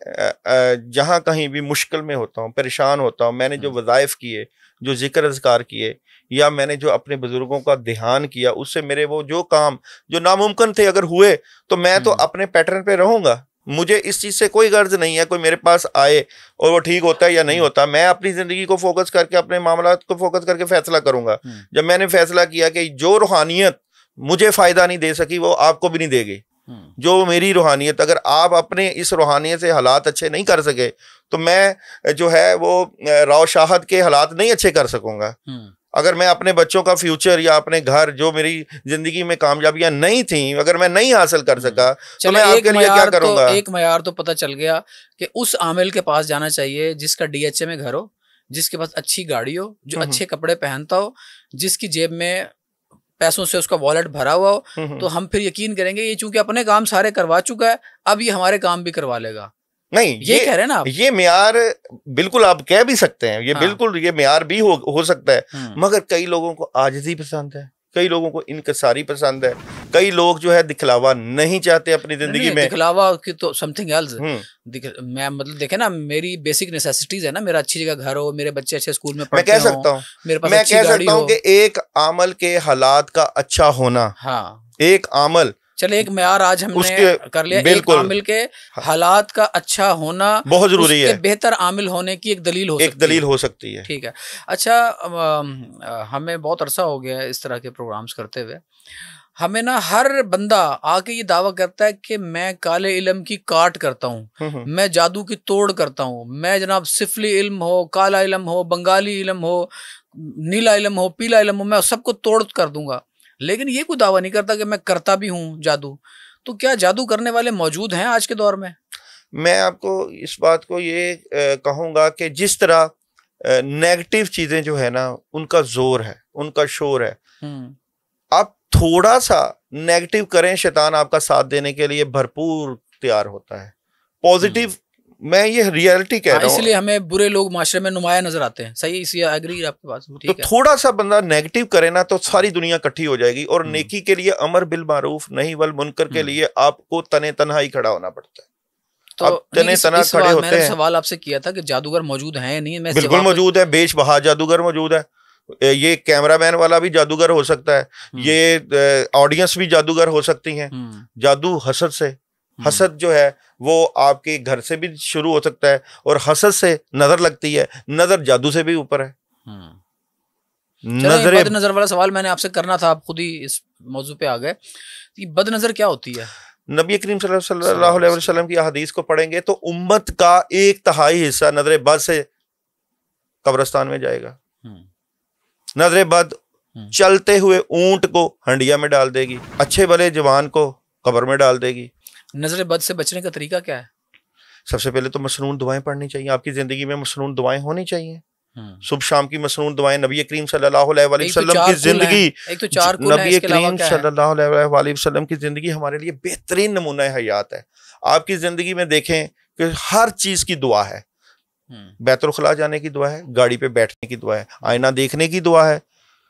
जहां कहीं भी मुश्किल में होता हूँ, परेशान होता हूँ, मैंने जो वज़ाइफ किए, जो जिक्र अज़कार किए, या मैंने जो अपने बुजुर्गों का ध्यान किया, उससे मेरे वो जो काम जो नामुमकिन थे अगर हुए, तो मैं तो अपने पैटर्न पे रहूंगा। मुझे इस चीज से कोई गर्ज नहीं है कोई मेरे पास आए और वो ठीक होता है या नहीं होता। मैं अपनी जिंदगी को फोकस करके, अपने मामलात को फोकस करके फैसला करूंगा। जब मैंने फैसला किया कि जो रूहानियत मुझे फायदा नहीं दे सकी वो आपको भी नहीं देगी, जो मेरी रूहानियत, अगर आप अपने इस रूहानियत से हालात अच्छे नहीं कर सके तो मैं जो है वो राव-शाहद के हालात नहीं अच्छे कर सकूंगा। अगर मैं अपने बच्चों का फ्यूचर या अपने घर, जो मेरी जिंदगी में कामयाबियां नहीं थी, अगर मैं नहीं हासिल कर सका तो मैं आपके लिए क्या करूंगा? एक मयार तो पता चल गया कि उस आमिल के पास जाना चाहिए जिसका डीएचए में घर हो, जिसके पास अच्छी गाड़ी हो, जो अच्छे कपड़े पहनता हो, जिसकी जेब में पैसों से उसका वॉलेट भरा हुआ हो। तो हम फिर यकीन करेंगे ये चूंकि अपने काम सारे करवा चुका है, अब ये हमारे काम भी करवा लेगा। नहीं, ये कह रहे हैं ना आप? ये मियार बिल्कुल आप कह भी सकते हैं, ये बिल्कुल ये मियार भी हो सकता है, मगर कई लोगों को आजिज़ी पसंद है, कई लोगों को इनकसारी पसंद है, कई लोग जो है दिखलावा नहीं चाहते अपनी जिंदगी में। दिखलावा की तो समथिंग एल्स। मैं मतलब देखे ना, मेरी बेसिक नेसेसिटीज है ना, मेरा अच्छी जगह घर हो, मेरे बच्चे अच्छे स्कूल में पढ़ते हो, मैं कह सकता हूँ, मेरे पास अच्छी गाड़ी हो। कि एक आमल के हालात का अच्छा होना, एक आमल, चले एक म्यार आज हमने कर लिया, एक आमिल के हालात का अच्छा होना बहुत जरूरी है, बेहतर आमिल होने की एक दलील हो सकती है। ठीक है। अच्छा, हमें बहुत अरसा हो गया है इस तरह के प्रोग्राम्स करते हुए। हमें ना हर बंदा आके ये दावा करता है कि मैं काले इल्म की काट करता हूँ, मैं जादू की तोड़ करता हूँ, मैं जनाब सिफली इल्म हो, काला इल्म हो, बंगाली इल्म हो, नीला इल्म हो, पीला इल्म हो, मैं सबको तोड़ कर दूंगा। लेकिन ये कोई दावा नहीं करता कि मैं करता भी हूँ जादू। तो क्या जादू करने वाले मौजूद हैं आज के दौर में? मैं आपको इस बात को ये कहूँगा कि जिस तरह नेगेटिव चीजें जो है ना, उनका जोर है, उनका शोर है, आप थोड़ा सा नेगेटिव करें, शैतान आपका साथ देने के लिए भरपूर तैयार होता है। पॉजिटिव, मैं ये रियलिटी कह रहा हूँ, इसलिए हमें बुरे लोग माशरे में नुमाया नजर आते हैं। सही, इसी एग्री आपके पास? तो थोड़ा सा बंदा नेगेटिव करे ना तो सारी दुनिया इकट्ठी हो जाएगी। और नेकी के लिए, अमर बिल मारूफ नही वल मुनकर के लिए आपको तने तनहाई खड़ा होना पड़ता है। तो तने तना खड़े होते हैं। सवाल आपसे किया था कि जादूगर मौजूद हैं नहीं? बिल्कुल मौजूद है, बेशबहा जादूगर मौजूद है। ये कैमरामैन वाला भी जादूगर हो सकता है, ये ऑडियंस भी जादूगर हो सकती हैं। जादू हसद से, हसद जो है वो आपके घर से भी शुरू हो सकता है, और हसद से नजर लगती है, नजर जादू से भी ऊपर है। बदनजर वाला सवाल मैंने आपसे करना था, आप खुद ही इस मौजू पे आ गए। बदनजर क्या होती है? नबी करीम सल्लल्लाहु अलैहि वसल्लम की हदीस को पढ़ेंगे तो उम्मत का 1/3 हिस्सा नजर बद से कब्रिस्तान में जाएगा। नजर बद चलते हुए ऊंट को हंडिया में डाल देगी, अच्छे भले जवान को कब्र में डाल देगी। नजर बद से बचने का तरीका क्या है? सबसे पहले तो मसनून दुआएं पढ़नी चाहिए, आपकी जिंदगी में मसनून दुआएं होनी चाहिए। सुबह शाम की मसनून दुआएं, नबी करीम सल्लल्लाहु अलैहि वसल्लम की जिंदगी, नबी करीम सल्लल्लाहु अलैहि वसल्लम की जिंदगी हमारे लिए बेहतरीन नमूना हयात है। आपकी जिंदगी में देखें कि हर चीज की दुआ है, बैतुल खुला जाने की दुआ है, गाड़ी पे बैठने की दुआ है, आईना देखने की दुआ है,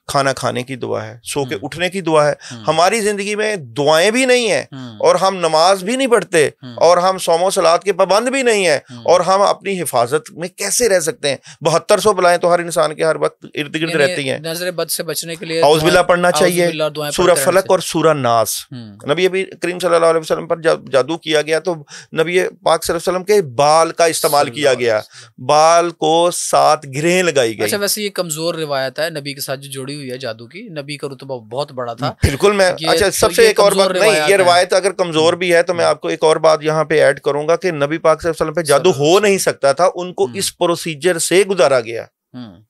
खाना खाने की दुआ है, सो के उठने की दुआ है। हमारी जिंदगी में दुआएं भी नहीं है, और हम नमाज भी नहीं पढ़ते, और हम सौमो सलात के पाबंद भी नहीं है, और हम अपनी हिफाजत में कैसे रह सकते हैं? 7200 बलाएं तो हर इंसान के हर वक्त इर्द गिर्द रहती हैं। नजर बद से बचने के लिए औज़ बिल्लाह पढ़ना चाहिए, सूरह फलक और सूरह नास। नबी करीम सल्लल्लाहु अलैहि वसल्लम पर जादू किया गया तो नबी पाक सल्लल्लाहु अलैहि वसल्लम के बाल का इस्तेमाल किया गया, बाल को 7 गिरहें लगाई गई। अच्छा, वैसे ये कमजोर रिवायत है, नबी के साथ जो जुड़ी हुई है जादू की, नबी का रुतबा बहुत बड़ा था। बिल्कुल। मैं अच्छा सबसे एक और बात, नहीं ये रिवायत अगर कमजोर भी है तो मैं आपको एक और बात यहाँ पे ऐड करूंगा कि नबी पाक सल्लल्लाहु अलैहि वसल्लम पे जादू हो नहीं सकता था, उनको इस प्रोसीजर से गुजारा गया।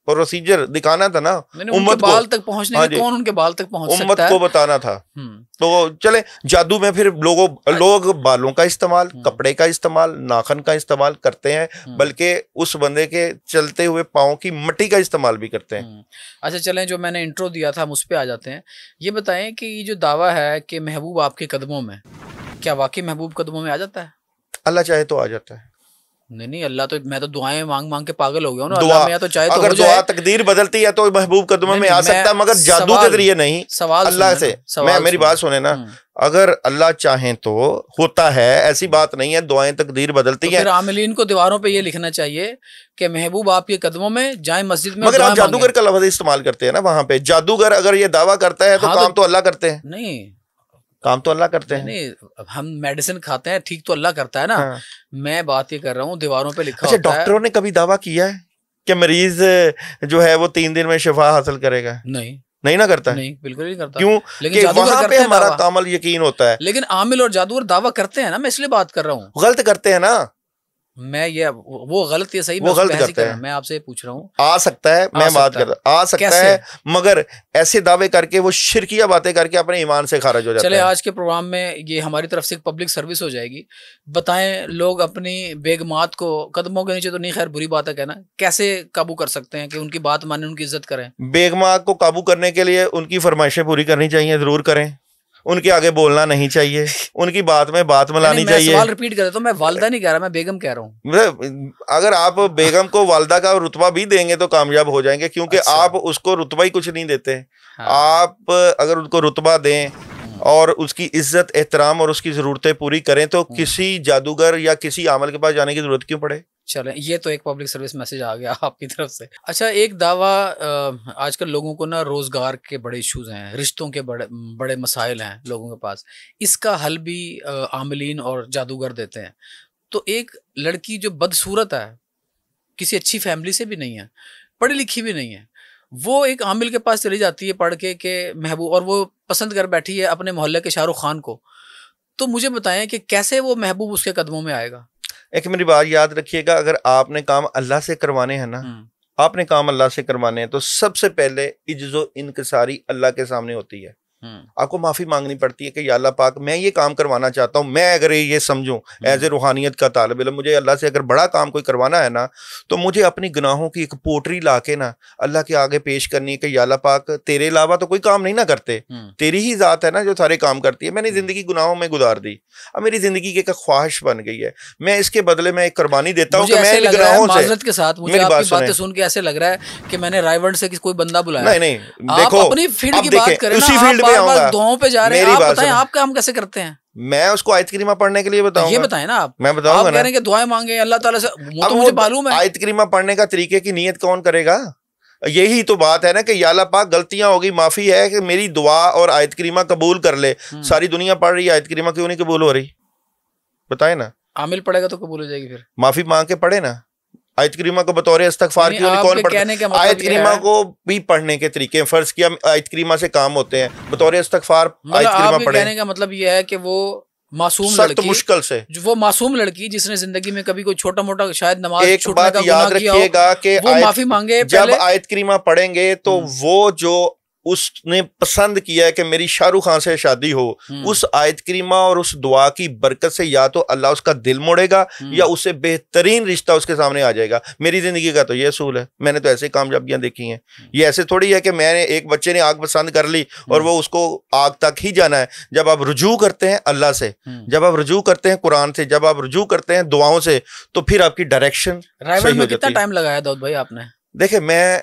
प्रोसीजर दिखाना था ना उम्मत को, बाल तक पहुंचने के, कौन उनके बाल तक पहुंच सकता है, उम्मत को बताना था। तो चले जादू में फिर लोग बालों का इस्तेमाल, कपड़े का इस्तेमाल, नाखन का इस्तेमाल करते हैं, बल्कि उस बंदे के चलते हुए पाँव की मट्टी का इस्तेमाल भी करते हैं। अच्छा चलें, जो मैंने इंट्रो दिया था हम उस पर आ जाते हैं। ये बताएं कि ये जो दावा है कि महबूब आपके कदमों में, क्या वाकई महबूब कदमों में आ जाता है? अल्लाह चाहे तो आ जाता है। नहीं अल्लाह तो, मैं तो दुआएं मांग मांग के पागल हो गया हूं ना। अल्लाह में तो चाहे तो अगर दुआ तकदीर बदलती है तो महबूब कदमों में आ सकता है, मगर जादू के जरिए नहीं। सवाल अल्लाह से मेरी बात सुने ना, अगर अल्लाह चाहे तो होता है, ऐसी बात नहीं है दुआएं तकदीर बदलती हैं। फिर आमिलीन को दीवारों पे ये लिखना चाहिए कि महबूब आपके कदमों में जाए मस्जिद में। मगर आप जादूगर का लफ्ज इस्तेमाल करते हैं ना वहां पे। जादूगर अगर ये दावा करता है तो काम तो अल्लाह करते हैं। नहीं, काम तो अल्लाह करते हैं। नहीं, हम मेडिसिन खाते हैं, ठीक तो अल्लाह करता है ना। हाँ। मैं बात ये कर रहा हूँ दीवारों पे लिखा होता है। डॉक्टरों ने कभी दावा किया है कि मरीज जो है वो 3 दिन में शिफा हासिल करेगा? नहीं ना करता है। नहीं, बिल्कुल नहीं करता। क्यों? लेकिन वहां पे हमारा कामल यकीन होता है। लेकिन आमिल और जादूगर दावा करते हैं ना, मैं इसलिए बात कर रहा हूँ। गलत करते हैं ना। मैं ये वो गलत या सही, वो गलत करते हैं। मैं आपसे पूछ रहा हूँ। आ सकता है, मैं बात कर रहा हूँ, आ सकता है, मगर ऐसे दावे करके वो शिरकिया बातें करके अपने ईमान से खारिज हो जाता है। चले आज के प्रोग्राम में ये हमारी तरफ से एक पब्लिक सर्विस हो जाएगी। बताएं, लोग अपनी बेगमात को कदमों के नीचे, तो नहीं खैर बुरी बात है कहना, कैसे काबू कर सकते हैं कि उनकी बात माने, उनकी इज्जत करें? बेगमात को काबू करने के लिए उनकी फरमाइशें पूरी करनी चाहिए, जरूर करें। उनके आगे बोलना नहीं चाहिए, उनकी बात में बात मिलानी चाहिए। सवाल रिपीट कर देता हूं, मैं वालदा नहीं कह रहा, मैं बेगम कह रहा हूँ। अगर आप बेगम को वालदा का रुतबा भी देंगे तो कामयाब हो जाएंगे, क्योंकि आप उसको रुतबा ही कुछ नहीं देते। हाँ। आप अगर उनको रुतबा दें और उसकी इज्जत एहतराम और उसकी जरूरतें पूरी करें तो किसी जादूगर या किसी आमल के पास जाने की जरूरत क्यों पड़े? चलें, ये तो एक पब्लिक सर्विस मैसेज आ गया आपकी तरफ से। अच्छा, एक दावा, आजकल लोगों को ना रोजगार के बड़े इश्यूज हैं, रिश्तों के बड़े मसाइल हैं लोगों के पास, इसका हल भी आमिलीन और जादूगर देते हैं। तो एक लड़की जो बदसूरत है, किसी अच्छी फैमिली से भी नहीं है, पढ़ी लिखी भी नहीं है, वो एक आमिल के पास चली जाती है पढ़ के महबूब, और वो पसंद कर बैठी है अपने मोहल्ले के शाहरुख खान को। तो मुझे बताएं कि कैसे वो महबूब उसके कदमों में आएगा? एक मेरी बात याद रखिएगा, अगर आपने काम अल्लाह से करवाने हैं ना, आपने काम अल्लाह से करवाने हैं तो सबसे पहले इज्जो इनकिसारी अल्लाह के सामने होती है। आपको माफी मांगनी पड़ती है कि या अल्लाह पाक, मैं ये काम करवाना चाहता हूँ। मैं अगर ये समझूं एज ए रूहानियत का तालिब इल्म, मुझे अल्लाह से अगर बड़ा काम कोई करवाना है ना, तो मुझे अपनी गुनाहों की एक पोटरी ला के ना अल्लाह के आगे पेश करनी है कि या अल्लाह पाक, तेरे अलावा तो कोई काम नहीं ना करते, तेरी ही जात है ना जो सारे काम करती है। मैंने जिंदगी गुनाहों में गुजार दी, अब मेरी जिंदगी की एक ख्वाहिश बन गई है, मैं इसके बदले में एक कुर्बानी देता हूँ कि मैं इन गुनाहों से। माज़रत के साथ मुझे आपकी बातें सुन के ऐसे लग रहा है कि मैंने रायवंड से कोई बंदा बुलाया। नहीं, देखो अपनी फील्ड की बात करें, उसी फील्ड में आऊंगा, दुआओं पे जा रहे हैं, आप बताएं आप काम कैसे करते हैं? मैं उसको आयत करीमा पढ़ने के लिए बताऊंगा। ये बताएं ना आप। मैं बताऊंगा ना। आप कह रहे हैं कि दुआएं मांगे अल्लाह ताला से, वो तो मुझे मालूम है। आयत करीमा पढ़ने का तरीके की नियत कौन करेगा? यही तो बात है ना कि या अल्लाह पाक, गलतियां होगी, माफी है कि मेरी दुआ और आयत करीमा कबूल कर ले। सारी दुनिया पढ़ रही है, आयत करीमा क्यों नहीं कबूल हो रही? बताए ना। आमिल पढ़ेगा तो कबूल हो जाएगी। फिर माफी मांग के पढ़े ना। आयत करीमा को बतौर इस्तग़फ़ार क्यों नहीं कौन पढ़ता? मतलब आयत करीमा को भी पढ़ने के तरीके, फर्ज किया आयत करीमा से काम होते हैं, बतौर इस्तग़फ़ार आयत करीमा पढ़े। कहने का मतलब ये है कि वो मासूम लड़की, मुश्किल से वो मासूम लड़की जिसने जिंदगी में कभी कोई छोटा मोटा शायद नमाज एक बात याद रखिएगा कि वो माफी मांगे। जब आयत करीमा पढ़ेंगे तो वो जो उसने पसंद किया है कि मेरी शाहरुख खान से शादी हो, उस आयत करीमा और उस दुआ की बरकत से या तो अल्लाह उसका दिल मोड़ेगा या उससे बेहतरीन रिश्ता उसके सामने आ जाएगा। मेरी जिंदगी का तो ये असूल है, मैंने तो ऐसे कामयाबियां देखी हैं। ये ऐसे थोड़ी है कि मैंने एक बच्चे ने आग पसंद कर ली और वो उसको आग तक ही जाना है। जब आप रुजू करते हैं अल्लाह से, जब आप रुजू करते हैं कुरान से, जब आप रुजू करते हैं दुआओं से, तो फिर आपकी डायरेक्शन राइवल में कितना टाइम लगाया दाऊद भाई आपने? देखिए, मैं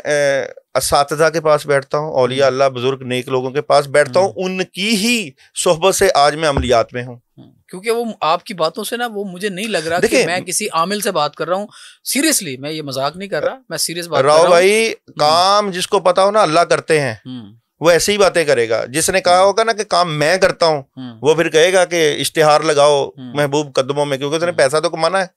असातिज़ा के पास बैठता हूँ, औलिया अल्लाह बुजुर्ग नेक लोगों के पास बैठता हूँ, उनकी ही सोहबत से आज मैं अमलियात में हूँ। क्योंकि वो आपकी बातों से ना वो मुझे नहीं लग रहा कि मैं किसी आमिल से बात कर रहा हूँ। सीरियसली, मैं ये मजाक नहीं कर रहा, मैं सीरियस बात कर रहा हूँ। भाई, काम जिसको पता हो ना अल्लाह करते हैं, वो ऐसी ही बातें करेगा। जिसने कहा होगा ना कि काम मैं करता हूँ, वो फिर कहेगा कि इश्तिहार लगाओ महबूब कदमों में, क्योंकि उसने पैसा तो कमाना है।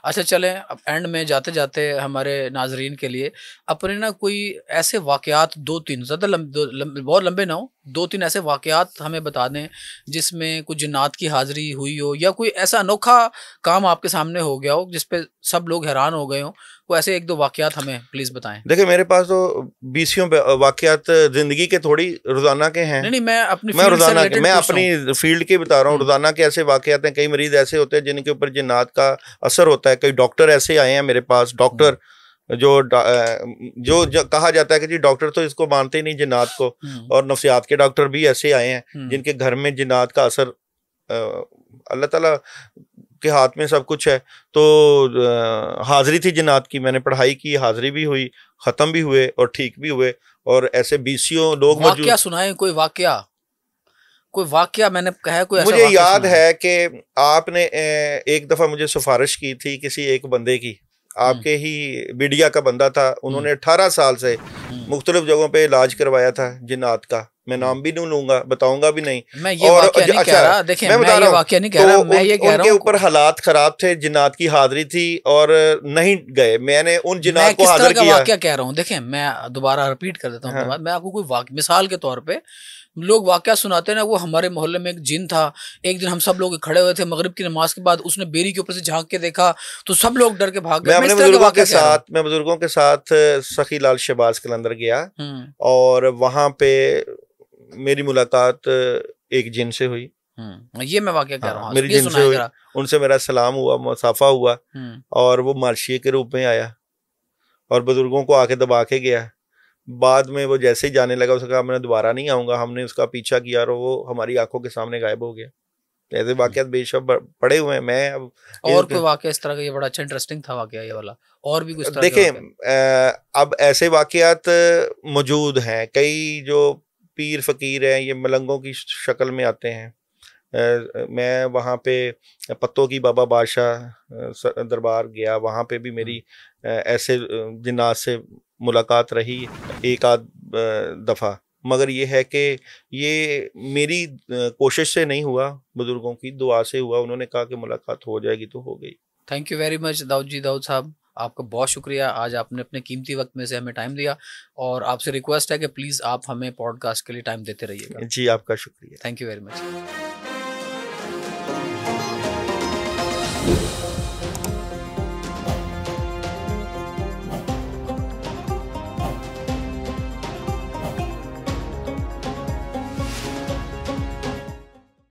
अच्छा चलें, अब एंड में जाते जाते हमारे नाजरीन के लिए अपने ना कोई ऐसे वाकयात, 2-3, ज़्यादा बहुत लंबे ना हो, 2-3 ऐसे वाकयात हमें बता दें जिसमें कुछ जिन्नात की हाजिरी हुई हो या कोई ऐसा अनोखा काम आपके सामने हो गया हो जिस पे सब लोग हैरान हो गए हो। वो ऐसे 1-2 वाकयात हमें प्लीज बताएं। देखिए, मेरे पास तो 20 वाकयात जिंदगी के थोड़ी रोजाना के हैं। नहीं, मैं अपनी फील्ड के बता रहा हूँ। रोजाना के ऐसे वाकयात हैं। कई मरीज ऐसे होते हैं जिनके ऊपर जिन्नात का असर होता है। कई डॉक्टर ऐसे आए हैं मेरे पास, डॉक्टर जो कहा जाता है कि जी डॉक्टर तो इसको मानते ही नहीं जिन्नात को, और नफ्सियात के डॉक्टर भी ऐसे आए हैं जिनके घर में जिन्नात का असर, अल्लाह ताला के हाथ में सब कुछ है। तो हाजिरी थी जिन्नात की, मैंने पढ़ाई की, हाजिरी भी हुई, खत्म भी हुए और ठीक भी हुए, और ऐसे 20 लोग मौजूद। वाकया सुनाए, कोई वाकया मैंने कहा कोई ऐसा मुझे याद है कि आपने एक दफा मुझे सिफारिश की थी किसी एक बंदे की, आपके ही मीडिया का बंदा था। उन्होंने 18 साल से मुख्तलिफ जगहों पे इलाज करवाया था जिन्नात का। मैं नाम भी नहीं लूंगा, बताऊंगा भी नहीं। मैं ये वाकया नहीं कह रहा, देखिए मैं बता रहा हूँ, वाकया नहीं कह रहा, मैं ये कह रहा हूँ उनके ऊपर हालात खराब थे, जिन्नात की हाजिरी थी और नहीं गए। मैंने उन जिन्नात को हाजिर किया। वाकया कह रहा हूँ, देखिए मैं दोबारा रिपीट कर देता हूँ। मैं आपको कोई मिसाल के तौर पे लोग वाकया सुनाते हैं ना, वो हमारे मोहल्ले में एक जिन था, एक दिन हम सब लोग खड़े हुए थे मगरिब की नमाज के बाद, उसने बेरी के ऊपर से झांक के देखा तो सब लोग डर के भाग गए। मैं बुजुर्गों के साथ सखी लाल शहबाज कलंदर गया और वहां पे मेरी मुलाकात एक जिन से हुई। ये मैं वाकया कह रहा हूँ, मेरी जिन से हुई, उनसे मेरा सलाम हुआ, मुसाफा हुआ, और वो मार्शिये के रूप में आया और बुजुर्गों को आके दबा के गया। बाद में वो जैसे ही जाने लगा, उसने कहा मैं दोबारा नहीं आऊंगा। हमने उसका पीछा किया और वो हमारी आंखों के सामने गायब हो गया। ऐसे वाकयात बेशक पड़े हुए हैं। मैं अब और कोई वाकया इस तरह का, ये बड़ा अच्छा इंटरेस्टिंग था वाकया ये वाला, और भी कुछ तरह देखें अब ऐसे वाकयात मौजूद हैं। कई जो पीर फकीर हैं ये मलंगों की शक्ल में आते हैं। मैं वहाँ पे पत्तों की बाबा बादशाह दरबार गया, वहाँ पे भी मेरी ऐसे जिन्नात से मुलाकात रही एक आध दफ़ा। मगर ये है कि ये मेरी कोशिश से नहीं हुआ, बुजुर्गों की दुआ से हुआ। उन्होंने कहा कि मुलाकात हो जाएगी तो हो गई। Thank you very much Dawood साहब, आपका बहुत शुक्रिया। आज आपने अपने कीमती वक्त में से हमें टाइम दिया और आपसे रिक्वेस्ट है कि प्लीज़ आप हमें पॉडकास्ट के लिए टाइम देते रहिएगा। जी, आपका शुक्रिया। Thank you very much.